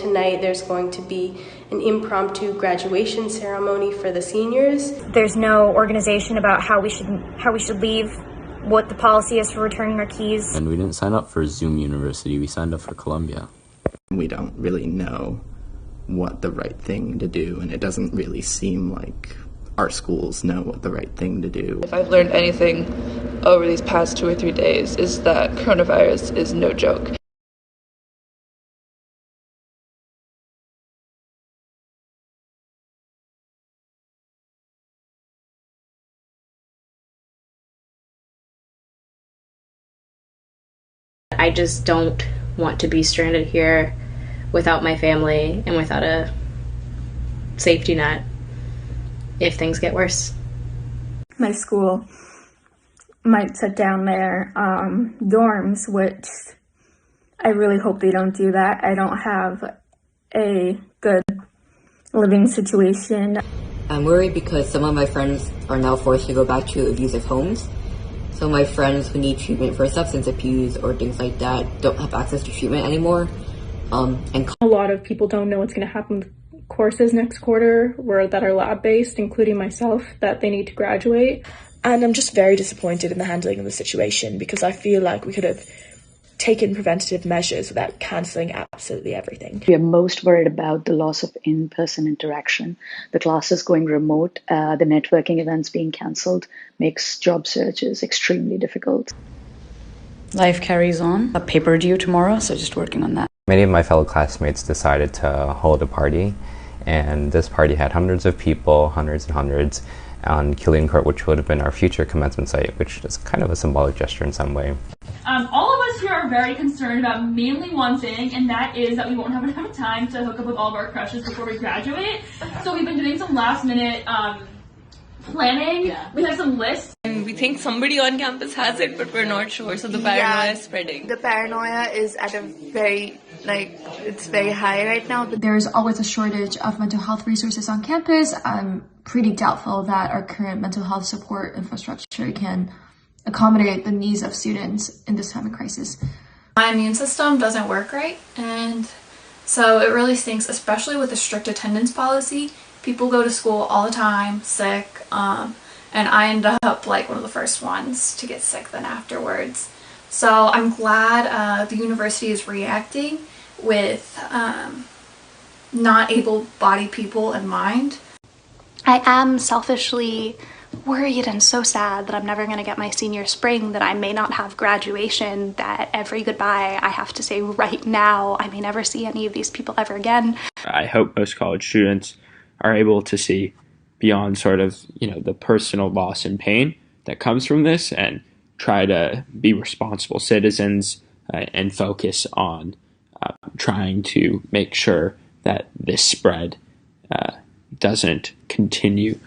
tonight there's going to be an impromptu graduation ceremony for the seniors. There's no organization about how we should leave, what the policy is for returning our keys. And we didn't sign up for Zoom University, we signed up for Columbia. We don't really know what the right thing to do, and it doesn't really seem like our schools know what the right thing to do. If I've learned anything over these past 2 or 3 days, is that coronavirus is no joke. I just don't want to be stranded here without my family and without a safety net if things get worse. My school might shut down their dorms, which I really hope they don't do that. I don't have a good living situation. I'm worried because some of my friends are now forced to go back to abusive homes. So my friends who need treatment for substance abuse or things like that don't have access to treatment anymore. And a lot of people don't know what's going to happen with courses next quarter that are lab-based, including myself, that they need to graduate. And I'm just very disappointed in the handling of the situation because I feel like we could have taken preventative measures without cancelling absolutely everything. We are most worried about the loss of in-person interaction. The classes going remote, the networking events being cancelled makes job searches extremely difficult. Life carries on. A paper due tomorrow, so just working on that. Many of my fellow classmates decided to hold a party, and this party had hundreds of people, hundreds and hundreds, on Killeen Court, which would have been our future commencement site, which is kind of a symbolic gesture in some way. All of us here are very concerned about mainly one thing, and that is that we won't have enough time to hook up with all of our crushes before we graduate. So we've been doing some last minute planning. Yeah. We have some lists. And we think somebody on campus has it, but we're not sure, so the paranoia is spreading. The paranoia is at a very, it's very high right now. There's always a shortage of mental health resources on campus. I'm pretty doubtful that our current mental health support infrastructure can accommodate the needs of students in this time of crisis. My immune system doesn't work right, and so it really stinks, especially with the strict attendance policy. People go to school all the time, sick, and I end up like one of the first ones to get sick then afterwards. So I'm glad the university is reacting with not able-bodied people in mind. I am selfishly worried and so sad that I'm never going to get my senior spring, that I may not have graduation, that every goodbye I have to say right now. I may never see any of these people ever again. I hope most college students are able to see beyond sort of, the personal loss and pain that comes from this and try to be responsible citizens and focus on trying to make sure that this spread doesn't continue